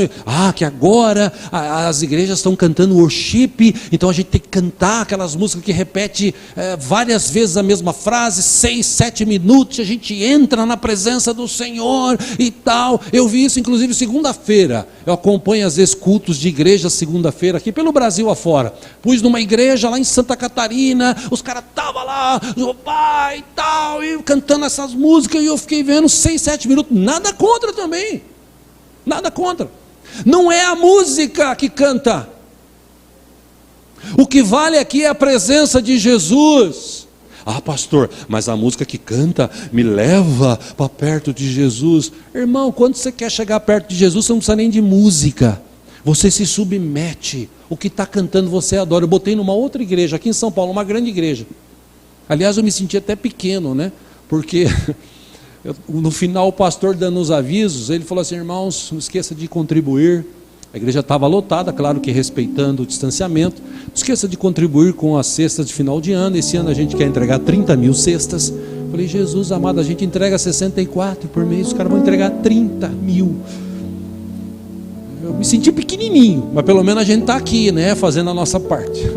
que agora as igrejas estão cantando worship, então a gente tem que cantar aquelas músicas que repete várias vezes a mesma frase, 6, 7 minutos, a gente entra na presença do Senhor e tal. Eu vi isso inclusive segunda-feira, eu acompanho às vezes cultos de igreja segunda-feira, aqui pelo Brasil afora. Pus numa igreja lá em Santa Catarina, os caras estavam lá, o pai e tal, e cantando essas músicas, e eu fiquei vendo 6, 7 minutos, nada contra também. Nada contra. Não é a música que canta. O que vale aqui é a presença de Jesus. Pastor, mas a música que canta me leva para perto de Jesus. Irmão, quando você quer chegar perto de Jesus, você não precisa nem de música. Você se submete. O que está cantando você adora. Eu botei numa outra igreja, aqui em São Paulo, uma grande igreja. Aliás, eu me senti até pequeno, né? Porque... no final o pastor dando os avisos, ele falou assim: irmãos, não esqueça de contribuir. A igreja estava lotada, claro que respeitando o distanciamento. Não esqueça de contribuir com as cestas de final de ano. Esse ano a gente quer entregar 30 mil cestas. Falei, Jesus amado, a gente entrega 64 por mês, os caras vão entregar 30 mil. Eu me senti pequenininho, mas pelo menos a gente está aqui, né, fazendo a nossa parte.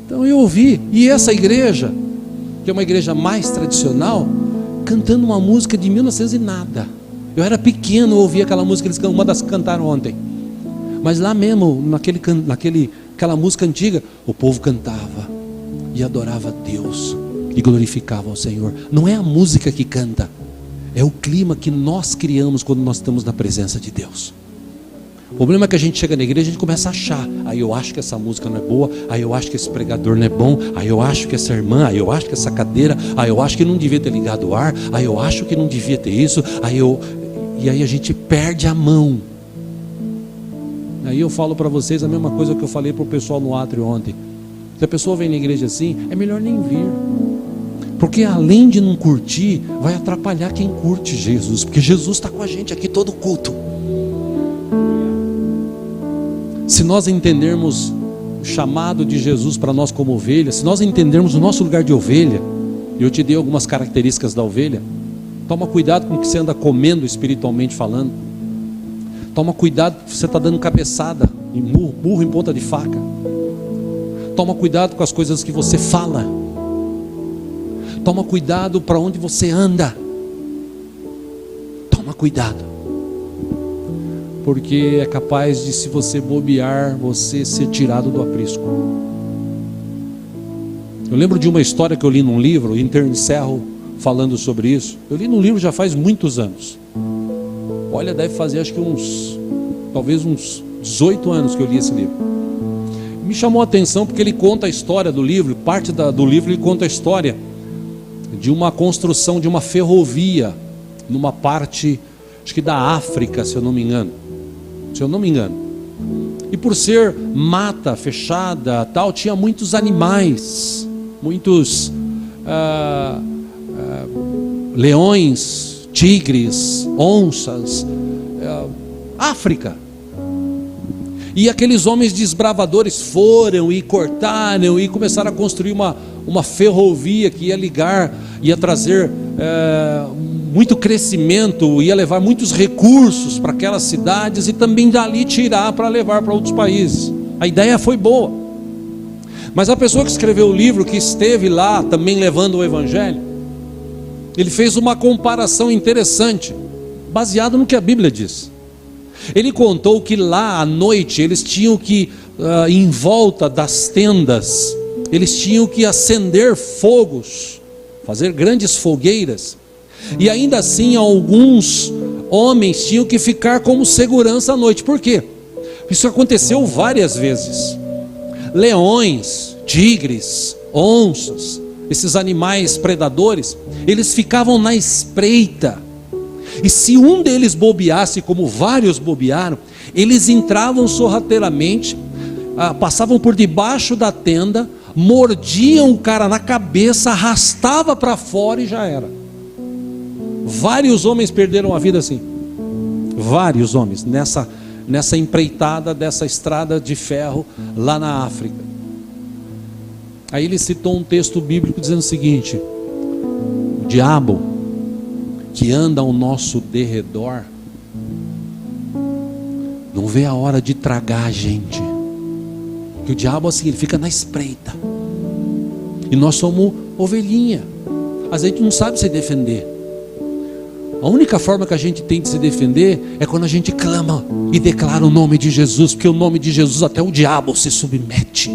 Então eu ouvi, e essa igreja, que é uma igreja mais tradicional, cantando uma música de 1900 e nada. Eu era pequeno, eu ouvi aquela música, uma das que cantaram ontem. Mas lá mesmo, aquela música antiga, o povo cantava e adorava a Deus e glorificava ao Senhor. Não é a música que canta, é o clima que nós criamos quando nós estamos na presença de Deus. O problema é que a gente chega na igreja e a gente começa a achar. Aí eu acho que essa música não é boa, aí eu acho que esse pregador não é bom, aí eu acho que essa irmã, aí eu acho que essa cadeira, aí eu acho que não devia ter ligado o ar, aí eu acho que não devia ter isso, e aí a gente perde a mão. Aí eu falo para vocês a mesma coisa que eu falei para o pessoal no átrio ontem. Se a pessoa vem na igreja assim, é melhor nem vir. Porque além de não curtir, vai atrapalhar quem curte Jesus. Porque Jesus está com a gente aqui todo culto. Se nós entendermos o chamado de Jesus para nós como ovelha, se nós entendermos o nosso lugar de ovelha, e eu te dei algumas características da ovelha, toma cuidado com o que você anda comendo espiritualmente falando. Toma cuidado que você está dando cabeçada, burro em ponta de faca. Toma cuidado com as coisas que você fala. Toma cuidado para onde você anda. Toma cuidado. Porque é capaz de, se você bobear, você ser tirado do aprisco. Eu lembro de uma história que eu li num livro, e encerro falando sobre isso. Eu li num livro já faz muitos anos. Olha, deve fazer acho que talvez uns 18 anos que eu li esse livro. Me chamou a atenção porque ele conta a história do livro, do livro ele conta a história de uma construção de uma ferrovia numa parte, acho que da África, se eu não me engano. E por ser mata fechada, tal, tinha muitos animais, muitos leões, tigres, onças, África. E aqueles homens desbravadores foram e cortaram e começaram a construir uma ferrovia que ia ligar, ia trazer muito crescimento, ia levar muitos recursos para aquelas cidades e também dali tirar para levar para outros países. A ideia foi boa, mas a pessoa que escreveu o livro, que esteve lá também levando o evangelho, ele fez uma comparação interessante, baseado no que a Bíblia diz. Ele contou que lá à noite eles tinham que, em volta das tendas, eles tinham que acender fogos, fazer grandes fogueiras, e ainda assim alguns homens tinham que ficar como segurança à noite. Por quê? Isso aconteceu várias vezes. Leões, tigres, onças, esses animais predadores, eles ficavam na espreita. E se um deles bobeasse, como vários bobearam, eles entravam sorrateiramente, passavam por debaixo da tenda, mordiam o cara na cabeça, arrastava para fora e já era. Vários homens perderam a vida assim. Vários homens nessa empreitada dessa estrada de ferro lá na África. Aí ele citou um texto bíblico dizendo o seguinte: o diabo que anda ao nosso derredor não vê a hora de tragar a gente. Que o diabo assim, ele fica na espreita. E nós somos ovelhinha. Às vezes a gente não sabe se defender. A única forma que a gente tem de se defender é quando a gente clama e declara o nome de Jesus, porque o nome de Jesus até o diabo se submete.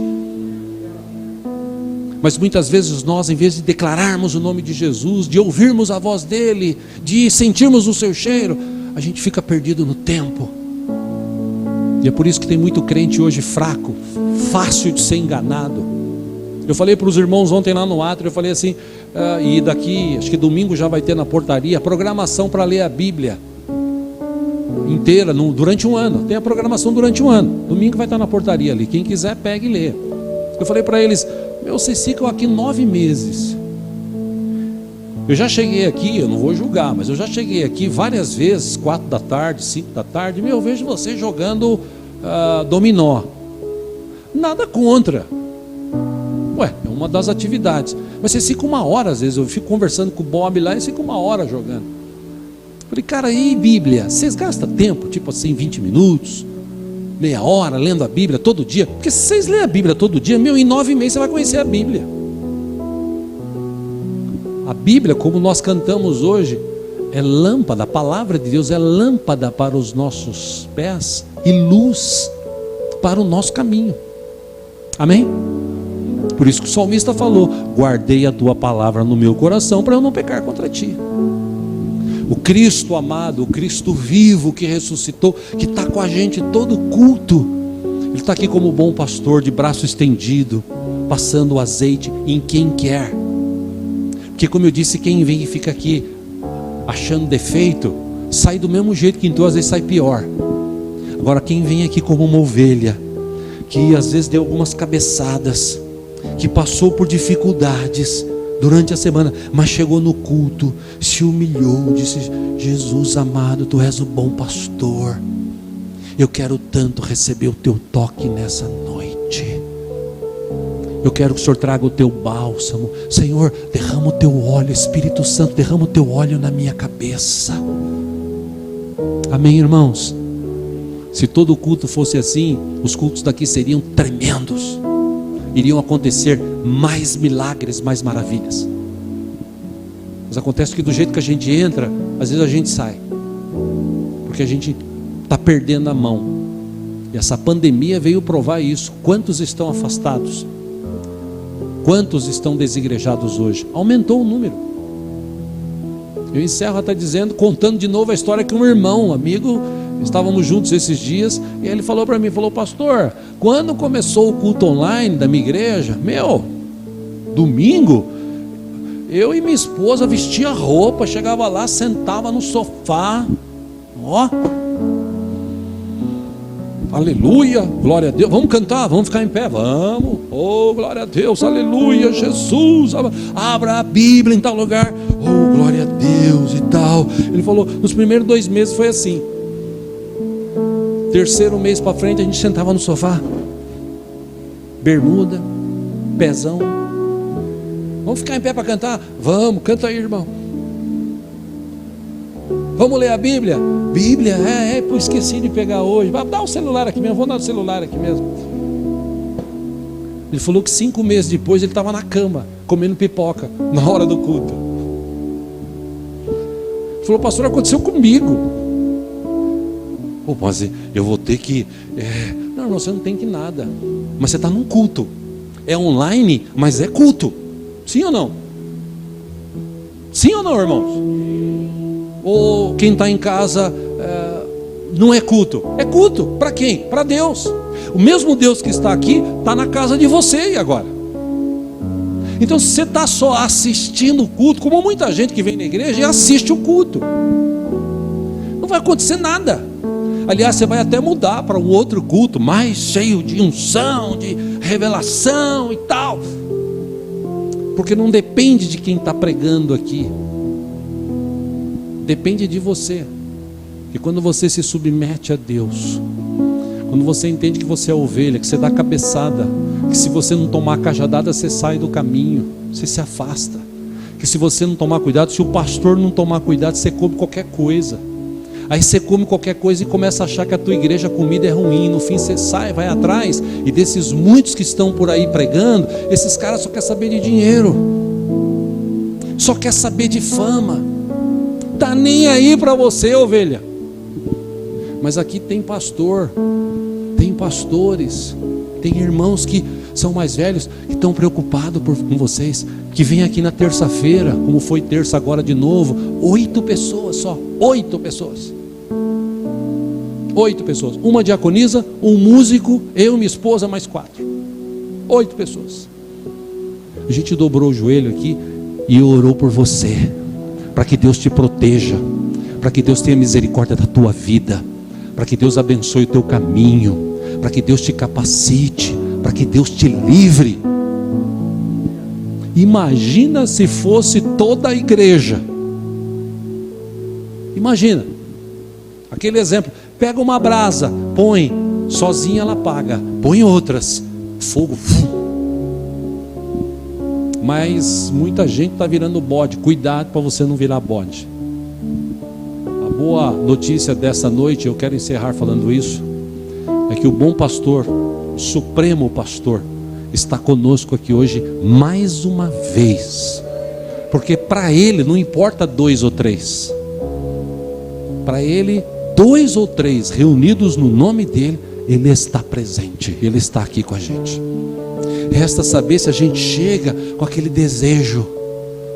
Mas muitas vezes nós, em vez de declararmos o nome de Jesus, de ouvirmos a voz dele, de sentirmos o seu cheiro, a gente fica perdido no tempo. E é por isso que tem muito crente hoje fraco, fácil de ser enganado. Eu falei para os irmãos ontem lá no átrio, eu falei assim, e daqui, acho que domingo já vai ter na portaria, a programação para ler a Bíblia inteira, durante um ano. Tem a programação durante um ano. Domingo vai estar na portaria ali, quem quiser pega e lê. Eu falei para eles, vocês ficam aqui 9 meses. Eu já cheguei aqui, eu não vou julgar, mas eu já cheguei aqui várias vezes, 4 da tarde, 5 da tarde, eu vejo vocês jogando dominó. Nada contra. É uma das atividades. Mas vocês ficam uma hora, às vezes, eu fico conversando com o Bob lá e fico uma hora jogando. Falei, cara, e Bíblia? Vocês gastam tempo, tipo assim, 20 minutos, meia hora, lendo a Bíblia todo dia? Porque se vocês lerem a Bíblia todo dia, em 9 meses você vai conhecer a Bíblia. A Bíblia, como nós cantamos hoje, é lâmpada, a palavra de Deus é lâmpada para os nossos pés e luz para o nosso caminho. Amém? Por isso que o salmista falou: guardei a tua palavra no meu coração para eu não pecar contra ti. O Cristo amado, o Cristo vivo que ressuscitou, que está com a gente todo culto, Ele está aqui como bom pastor, de braço estendido, passando o azeite em quem quer. Porque, como eu disse, quem vem e fica aqui achando defeito, sai do mesmo jeito que entrou, às vezes sai pior. Agora, quem vem aqui como uma ovelha, que às vezes deu algumas cabeçadas, que passou por dificuldades durante a semana, mas chegou no culto, se humilhou, disse: Jesus amado, tu és o bom pastor, eu quero tanto receber o teu toque nessa noite. Eu quero que o Senhor traga o teu bálsamo. Senhor, derrama o teu óleo, Espírito Santo, derrama o teu óleo na minha cabeça. Amém, irmãos? Se todo culto fosse assim, os cultos daqui seriam tremendos. Iriam acontecer mais milagres, mais maravilhas. Mas acontece que do jeito que a gente entra, às vezes a gente sai, porque a gente está perdendo a mão. E essa pandemia veio provar isso. Quantos estão afastados? Quantos estão desigrejados hoje? Aumentou o número. Eu encerro até dizendo, contando de novo a história que um irmão, um amigo, estávamos juntos esses dias, e ele falou para mim, falou: pastor, quando começou o culto online da minha igreja, domingo, eu e minha esposa vestia roupa, chegava lá, sentava no sofá, aleluia, glória a Deus, vamos cantar, vamos ficar em pé, vamos, oh glória a Deus, aleluia, Jesus, abra a Bíblia em tal lugar, oh glória a Deus e tal. Ele falou, nos primeiros 2 meses foi assim. Terceiro mês para frente a gente sentava no sofá, bermuda, pezão. Vamos ficar em pé para cantar? Vamos, canta aí, irmão. Vamos ler a Bíblia? Bíblia, pô, esqueci de pegar hoje. Dá o celular aqui mesmo, vou dar o celular aqui mesmo. Ele falou que 5 meses depois ele estava na cama, comendo pipoca, na hora do culto. Ele falou: pastor, aconteceu comigo. Pô, mas eu vou ter que... Não, você não tem que nada. Mas você está num culto. É online, mas é culto. Sim ou não? Sim ou não, irmãos? Ou quem está em casa não é culto? É culto. Para quem? Para Deus. O mesmo Deus que está aqui está na casa de você e agora. Então, se você está só assistindo o culto, como muita gente que vem na igreja e assiste o culto, não vai acontecer nada. Aliás, você vai até mudar para um outro culto mais cheio de unção, de revelação e tal, porque não depende de quem está pregando aqui, depende de você. E quando você se submete a Deus, quando você entende que você é ovelha, que você dá cabeçada, que se você não tomar cajadada você sai do caminho, você se afasta, que se você não tomar cuidado, se o pastor não tomar cuidado, você come qualquer coisa. Aí você come qualquer coisa e começa a achar que a tua igreja, a comida é ruim. No fim você sai, vai atrás. E desses muitos que estão por aí pregando, esses caras só querem saber de dinheiro, só quer saber de fama. Tá nem aí para você, ovelha. Mas aqui tem pastor, tem pastores, tem irmãos que são mais velhos, que estão preocupados com vocês, que vêm aqui na terça-feira, como foi terça agora de novo, 8 pessoas só, 8 pessoas. 8 pessoas, uma diaconisa, um músico, eu, minha esposa, mais 4. 8 pessoas. A gente dobrou o joelho aqui e orou por você, para que Deus te proteja, para que Deus tenha misericórdia da tua vida, para que Deus abençoe o teu caminho, para que Deus te capacite, para que Deus te livre. Imagina se fosse toda a igreja. Imagina aquele exemplo, pega uma brasa, põe, sozinha ela apaga, põe outras, fogo, Mas muita gente está virando bode. Cuidado para você não virar bode. A boa notícia dessa noite, eu quero encerrar falando isso, é que o bom pastor, o supremo pastor, está conosco aqui hoje mais uma vez. Porque para ele não importa 2 ou 3. Para ele, 2 ou 3 reunidos no nome dele, ele está presente, ele está aqui com a gente. Resta saber se a gente chega com aquele desejo: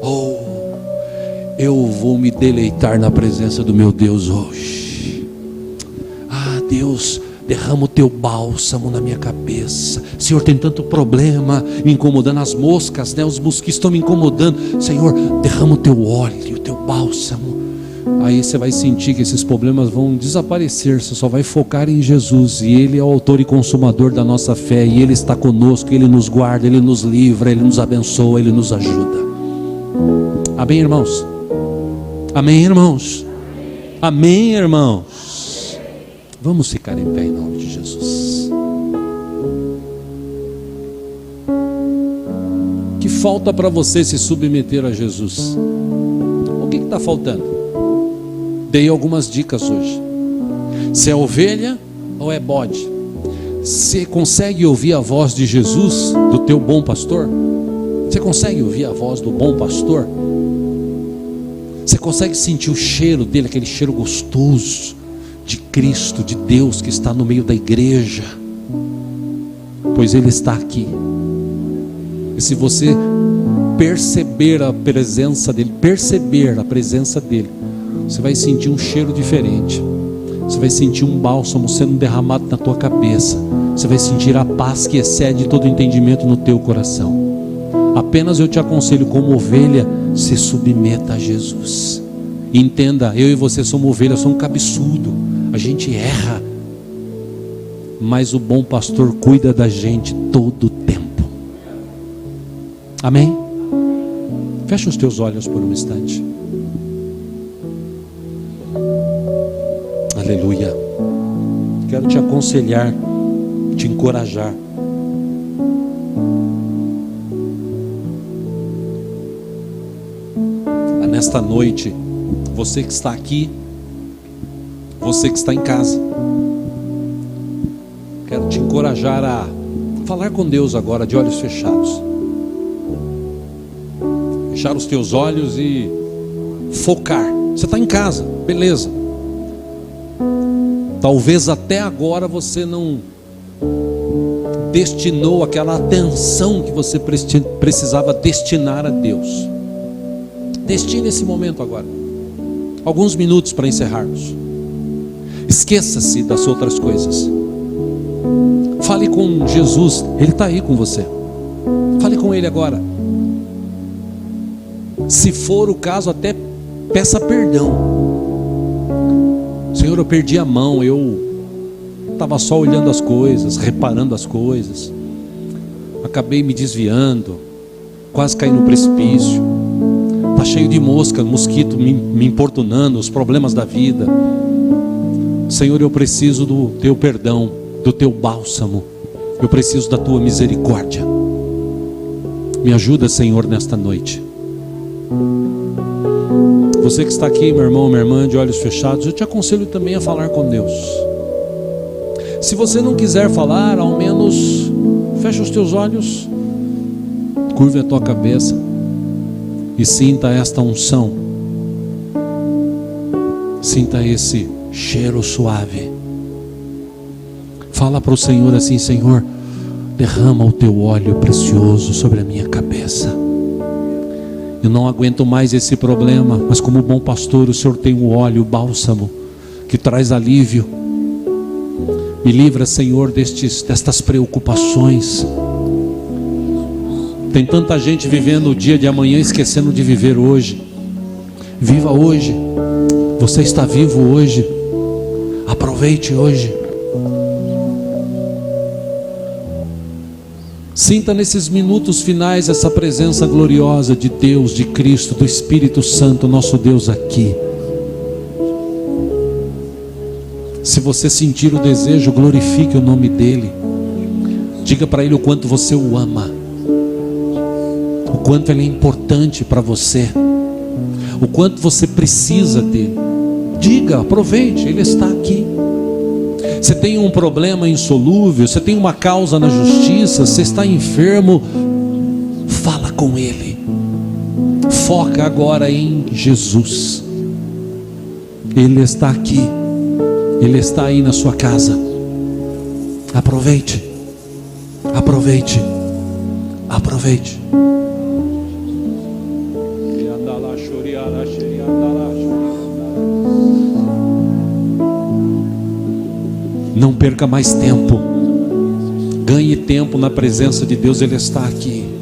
oh, eu vou me deleitar na presença do meu Deus hoje. Ah, Deus, derrama o teu bálsamo na minha cabeça. Senhor, tem tanto problema me incomodando, as moscas, né? Os mosquitos estão me incomodando. Senhor, derrama o teu óleo, o teu bálsamo. Aí você vai sentir que esses problemas vão desaparecer. Você só vai focar em Jesus, e Ele é o autor e consumador da nossa fé, e Ele está conosco, Ele nos guarda, Ele nos livra, Ele nos abençoa, Ele nos ajuda. Amém, irmãos? Amém, irmãos? Amém, irmãos? Vamos ficar em pé em nome de Jesus. Que falta para você se submeter a Jesus? O que está faltando? Dei algumas dicas hoje. Se é ovelha ou é bode? Você consegue ouvir a voz de Jesus, do teu bom pastor? Você consegue ouvir a voz do bom pastor? Você consegue sentir o cheiro dele, aquele cheiro gostoso de Cristo, de Deus que está no meio da igreja? Pois Ele está aqui. E se você perceber a presença dele, você vai sentir um cheiro diferente. Você vai sentir um bálsamo sendo derramado na tua cabeça. Você vai sentir a paz que excede todo entendimento no teu coração. Apenas eu te aconselho, como ovelha, se submeta a Jesus. Entenda, eu e você somos ovelhas, somos cabeçudo. A gente erra, mas o bom pastor cuida da gente todo o tempo. Amém? Fecha os teus olhos por um instante. Aleluia. Quero te aconselhar, te encorajar. Nesta noite, você que está aqui, você que está em casa, quero te encorajar a falar com Deus agora de olhos fechados. Fechar os teus olhos e focar. Você está em casa, beleza. Talvez até agora você não destinou aquela atenção que você precisava destinar a Deus. Destine esse momento agora, alguns minutos para encerrarmos. Esqueça-se das outras coisas. Fale com Jesus, Ele está aí com você. Fale com Ele agora. Se for o caso, até peça perdão. Senhor, eu perdi a mão, eu estava só olhando as coisas, reparando as coisas, acabei me desviando, quase caí no precipício. Está cheio de mosca, mosquito me importunando, os problemas da vida. Senhor, eu preciso do teu perdão, do teu bálsamo. Eu preciso da tua misericórdia. Me ajuda, Senhor, nesta noite. Você que está aqui, meu irmão, minha irmã, de olhos fechados, eu te aconselho também a falar com Deus. Se você não quiser falar, ao menos fecha os teus olhos, curva a tua cabeça e sinta esta unção. Sinta esse cheiro suave. Fala para o Senhor assim: Senhor, derrama o teu óleo precioso sobre a minha cabeça. Eu não aguento mais esse problema, mas como bom pastor, o Senhor tem o óleo, o bálsamo, que traz alívio. Me livra, Senhor, destas preocupações. Tem tanta gente vivendo o dia de amanhã, esquecendo de viver hoje. Viva hoje. Você está vivo hoje. Aproveite hoje. Sinta nesses minutos finais essa presença gloriosa de Deus, de Cristo, do Espírito Santo, nosso Deus aqui. Se você sentir o desejo, glorifique o nome dEle. Diga para Ele o quanto você o ama, o quanto Ele é importante para você, o quanto você precisa dele. Diga, aproveite, Ele está aqui. Você tem um problema insolúvel, você tem uma causa na justiça, você está enfermo, fala com Ele. Foca agora em Jesus. Ele está aqui, Ele está aí na sua casa. Aproveite, aproveite, aproveite. Não perca mais tempo. Ganhe tempo na presença de Deus, Ele está aqui.